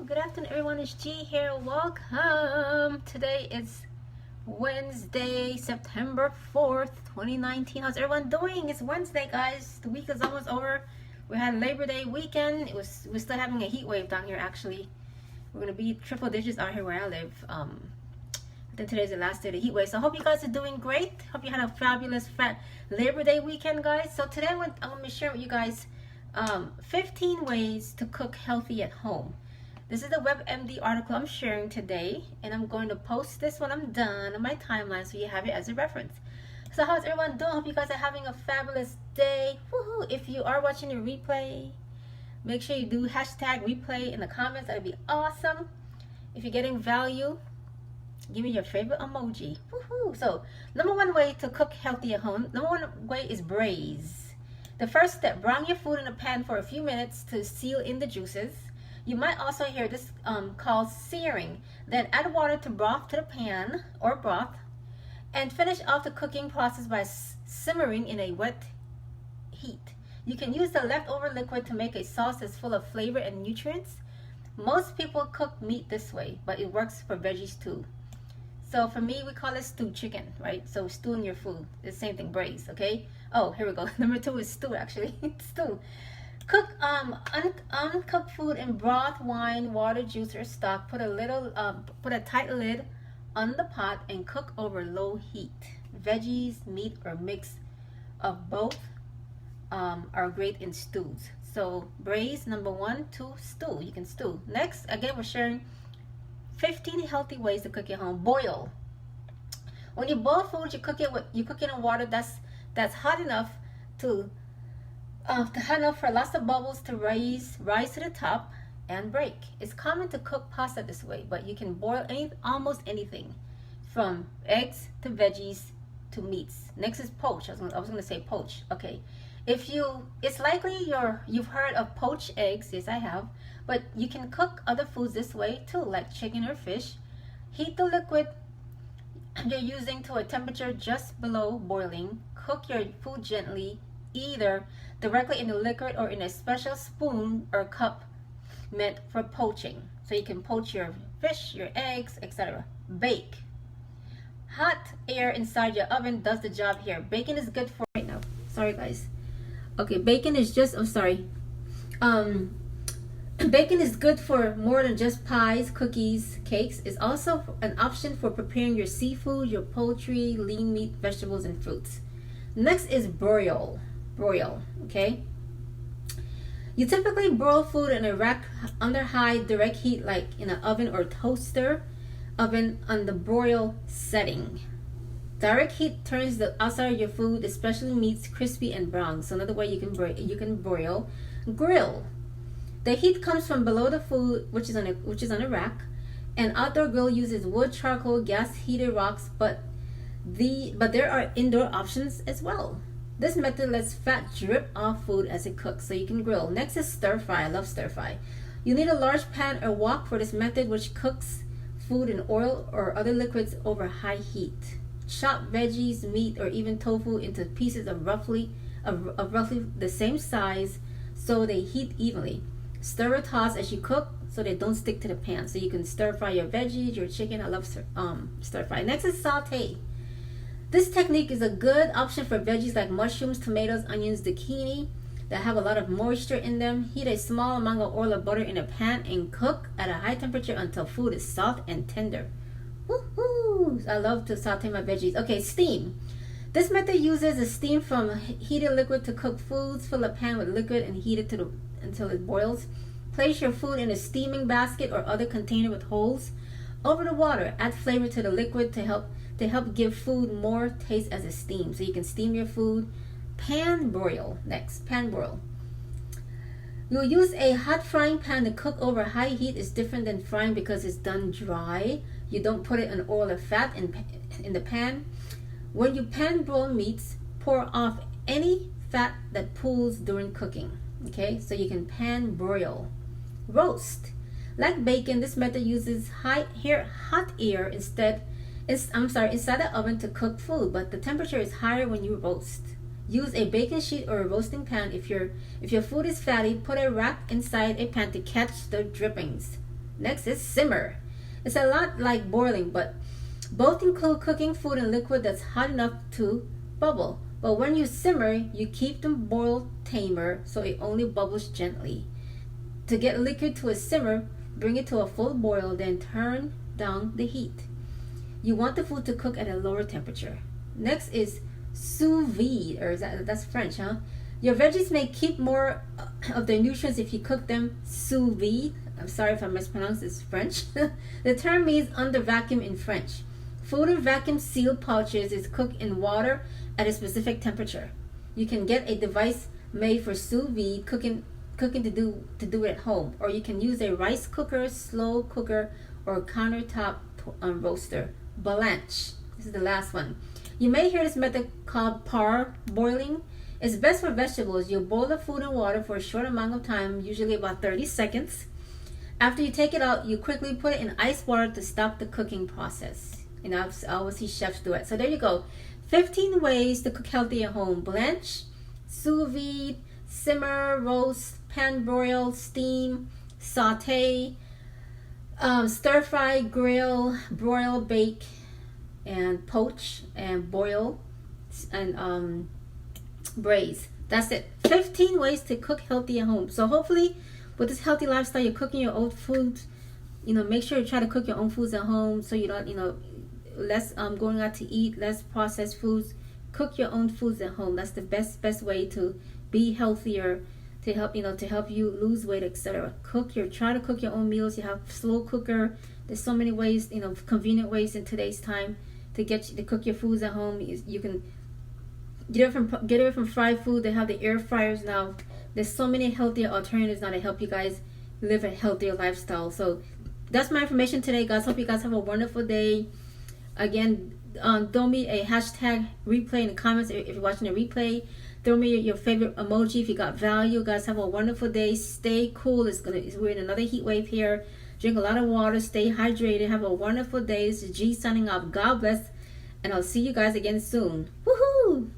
Good afternoon, everyone. It's G here. Welcome. Today is Wednesday, September 4th, 2019. How's everyone doing? It's Wednesday, guys. The week is almost over. We had Labor Day weekend. We're still having a heat wave down here, actually. We're going to be triple digits out here where I live. I think today's the last day of the heat wave. So I hope you guys are doing great. Hope you had a fabulous Labor Day weekend, guys. So today I'm going to share with you guys 15 ways to cook healthy at home. This is the WebMD article I'm sharing today, and I'm going to post this when I'm done on my timeline so you have it as a reference. So how's everyone doing? Hope you guys are having a fabulous day. Woohoo! If you are watching the replay, make sure you do hashtag replay in the comments. That would be awesome. If you're getting value, give me your favorite emoji. Woohoo! So number one way to cook healthy at home, number one way is braise. The first step, brown your food in a pan for a few minutes to seal in the juices. You might also hear this called searing. Then add water to the pan or broth, and finish off the cooking process by simmering in a wet heat. You can use the leftover liquid to make a sauce that's full of flavor and nutrients. Most people cook meat this way, but it works for veggies too. So for me, we call it stewed chicken, right? So stew in your food. It's the same thing, braise, okay? Oh, here we go. Number two is stew, actually. Stew. Cook uncooked food in broth, wine, water, juice, or stock. Put a tight lid on the pot and cook over low heat. Veggies, meat, or mix of both are great in stews. So braise, number one. Two, stew. You can stew. Next, again, we're sharing 15 healthy ways to cook at home. Boil. When you boil food, you cook it in water that's hot enough to for lots of bubbles to rise to the top and break. It's common to cook pasta this way, but you can boil almost anything, from eggs to veggies to meats. Next is poach. I was going to say poach. Okay, it's likely you've heard of poached eggs. Yes, I have. But you can cook other foods this way too, like chicken or fish. Heat the liquid you're using to a temperature just below boiling. Cook your food gently, either directly in the liquid or in a special spoon or cup meant for poaching. So you can poach your fish, your eggs, etc. Bake. Hot air inside your oven does the job here. Bacon is good for right now. Sorry, guys. Okay, bacon is just, I'm sorry. Bacon is good for more than just pies, cookies, cakes. It's also an option for preparing your seafood, your poultry, lean meat, vegetables, and fruits. Next is broil. Okay? You typically broil food in a rack under high direct heat, like in an oven or toaster oven on the broil setting. Direct heat turns the outside of your food, especially meats, crispy and brown. So another way you can broil. Grill. The heat comes from below the food, which is on a rack. An outdoor grill uses wood, charcoal, gas heated rocks, but there are indoor options as well. This method lets fat drip off food as it cooks, so you can grill. Next is stir fry. I love stir fry. You need a large pan or wok for this method, which cooks food in oil or other liquids over high heat. Chop veggies, meat, or even tofu into pieces of roughly the same size so they heat evenly. Stir or toss as you cook so they don't stick to the pan. So you can stir fry your veggies, your chicken. I love stir fry. Next is saute. This technique is a good option for veggies like mushrooms, tomatoes, onions, zucchini that have a lot of moisture in them. Heat a small amount of oil or butter in a pan and cook at a high temperature until food is soft and tender. Woohoo! I love to saute my veggies. Okay, steam. This method uses the steam from heated liquid to cook foods. Fill a pan with liquid and heat it until it boils. Place your food in a steaming basket or other container with holes over the water. Add flavor to the liquid to help give food more taste as it steams. So you can steam your food. Pan broil. Next, pan broil. You'll use a hot frying pan to cook over high heat. Is different than frying because it's done dry. You don't put it in oil or fat in the pan. When you pan broil meats, pour off any fat that pools during cooking. Okay, so you can pan broil. Roast. Like bacon, this method uses hot air inside the oven to cook food, but the temperature is higher when you roast. Use a baking sheet or a roasting pan. If your food is fatty, put a rack inside a pan to catch the drippings. Next is simmer. It's a lot like boiling, but both include cooking food in liquid that's hot enough to bubble. But when you simmer, you keep the boil tamer so it only bubbles gently. To get liquid to a simmer, bring it to a full boil, then turn down the heat. You want the food to cook at a lower temperature. Next is sous vide, or that's French, huh? Your veggies may keep more of their nutrients if you cook them sous vide. I'm sorry if I mispronounced this French. The term means under vacuum in French. Food in vacuum sealed pouches is cooked in water at a specific temperature. You can get a device made for sous vide cooking to do it at home, or you can use a rice cooker, slow cooker, or countertop roaster. Blanch. This is the last one. You may hear this method called parboiling. It's best for vegetables. You boil the food in water for a short amount of time, usually about 30 seconds. After you take it out, you quickly put it in ice water to stop the cooking process. And I always see chefs do it. So there you go. 15 ways to cook healthy at home. Blanch, sous vide, simmer, roast, pan broil, steam, saute, stir fry, grill, broil, bake, and poach, and boil, and braise. That's it. 15 ways to cook healthy at home. So hopefully with this healthy lifestyle, you're cooking your own foods. Make sure you try to cook your own foods at home so you don't, less going out to eat, less processed foods. Cook your own foods at home. That's the best way to be healthier, to help you lose weight, etc. Try to cook your own meals. You have slow cooker. There's so many ways, convenient ways in today's time to get you to cook your foods at home. You can get it from fried food. They have the air fryers now. There's so many healthier alternatives now to help you guys live a healthier lifestyle. So that's my information today, guys. Hope you guys have a wonderful day. Again, throw me a hashtag replay in the comments if you're watching the replay. Throw me your favorite emoji if you got value. Guys, have a wonderful day. Stay cool. We're in another heat wave here. Drink a lot of water. Stay hydrated. Have a wonderful day. This is G signing off. God bless. And I'll see you guys again soon. Woohoo!